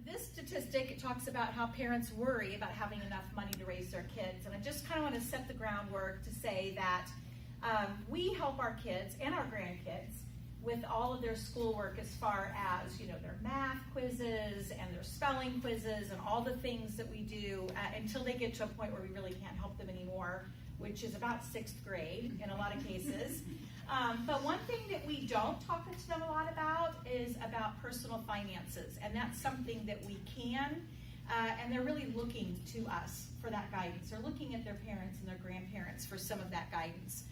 This statistic talks about how parents worry about having enough money to raise their kids, and I just kind of want to set the groundwork to say that we help our kids and our grandkids with all of their schoolwork as far as, their math quizzes and their spelling quizzes and all the things that we do until they get to a point where we really can't help them anymore, which is about 6th grade in a lot of cases. But one thing that we don't talk to them a lot about is about personal finances, and that's something that we can, and they're really looking to us for that guidance. They're looking at their parents and their grandparents for some of that guidance.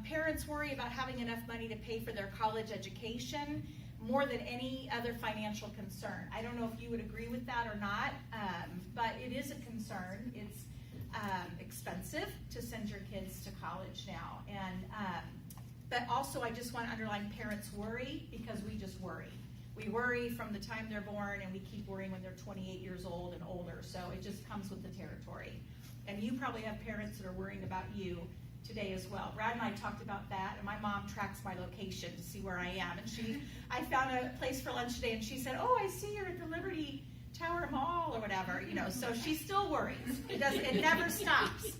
Parents worry about having enough money to pay for their college education more than any other financial concern. I don't know if you would agree with that or not, but it is a concern. It's expensive to send your kids to college now, and but also I just want to underline parents worry because we just worry. We worry from the time they're born, and we keep worrying when they're 28 years old and older, so it just comes with the territory. And you probably have parents that are worrying about you today as well. Brad and I talked about that, and my mom tracks my location to see where I am, and I found a place for lunch today, and she said, "Oh, I see you're at the Liberty Tower Mall," or whatever, so she still worries. It never stops.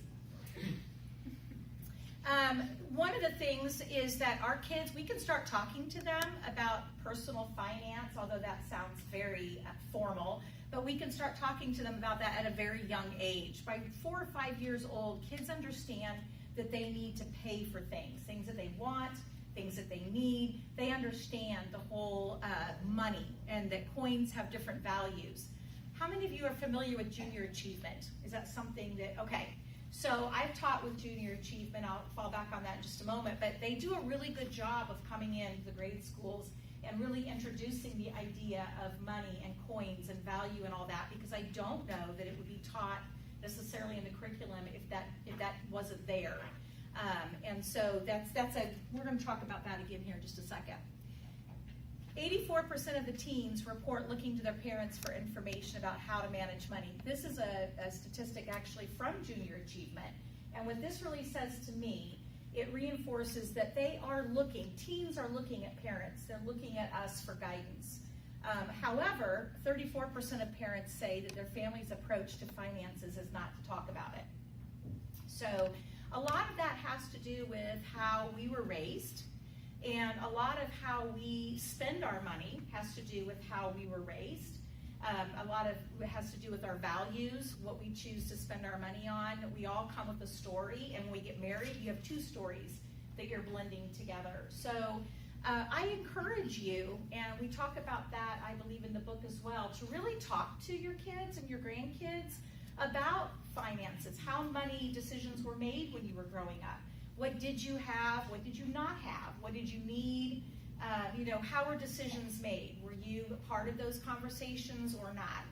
One of the things is that our kids, we can start talking to them about personal finance, although that sounds very formal, but we can start talking to them about that at a very young age. By 4 or 5 years old, kids understand that they need to pay for things that they want, things that they need. They understand the whole money and that coins have different values. How many of you are familiar with Junior Achievement? Is that something that, okay. So I've taught with Junior Achievement. I'll fall back on that in just a moment, but they do a really good job of coming into the grade schools and really introducing the idea of money and coins and value and all that, because I don't know that it would be taught necessarily in the curriculum if that wasn't there. And so we're going to talk about that again here in just a second. 84% of the teens report looking to their parents for information about how to manage money. This is a statistic actually from Junior Achievement. And what this really says to me, it reinforces that teens are looking at parents. They're looking at us for guidance. However, 34% of parents say that their family's approach to finances is not to talk about it. So a lot of that has to do with how we were raised, and a lot of how we spend our money has to do with how we were raised. A lot of it has to do with our values, what we choose to spend our money on. We all come with a story, and when we get married, you have 2 stories that you're blending together. So I encourage you, and we talk about that, I believe, in the book as well, to really talk to your kids and your grandkids about finances, how money decisions were made when you were growing up. What did you have? What did you not have? What did you need? How were decisions made? Were you part of those conversations or not?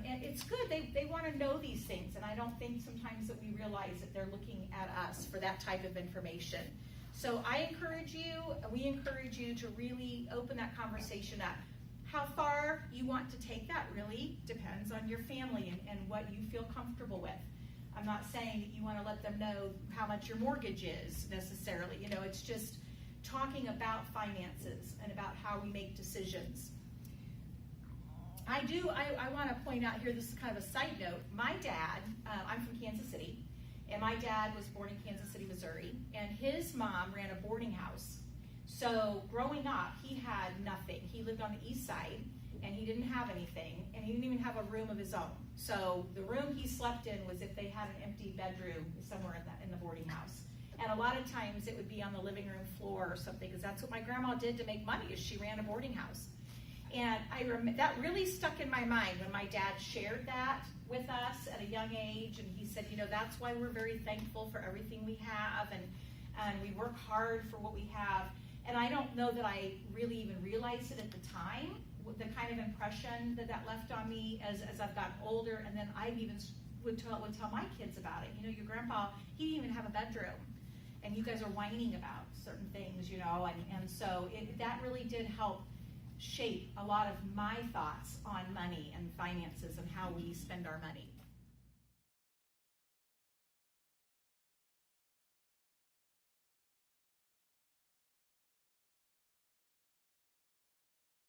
And it's good. They want to know these things, and I don't think sometimes that we realize that they're looking at us for that type of information. So we encourage you to really open that conversation up. How far you want to take that really depends on your family and what you feel comfortable with. I'm not saying that you want to let them know how much your mortgage is necessarily. It's just talking about finances and about how we make decisions. I want to point out here, this is kind of a side note. My dad, I'm from Kansas City, and my dad was born in Kansas City, Missouri, and his mom ran a boarding house. So growing up, he had nothing. He lived on the east side, and he didn't have anything, and he didn't even have a room of his own. So the room he slept in was if they had an empty bedroom somewhere in the boarding house. And a lot of times it would be on the living room floor or something, because that's what my grandma did to make money, is she ran a boarding house. And that really stuck in my mind when my dad shared that with us at a young age, and he said, that's why we're very thankful for everything we have, and we work hard for what we have. And I don't know that I really even realized it at the time, the kind of impression that left on me as I've gotten older, and then I even would tell my kids about it. Your grandpa, he didn't even have a bedroom, and you guys are whining about certain things, and so that really did help shape a lot of my thoughts on money and finances and how we spend our money.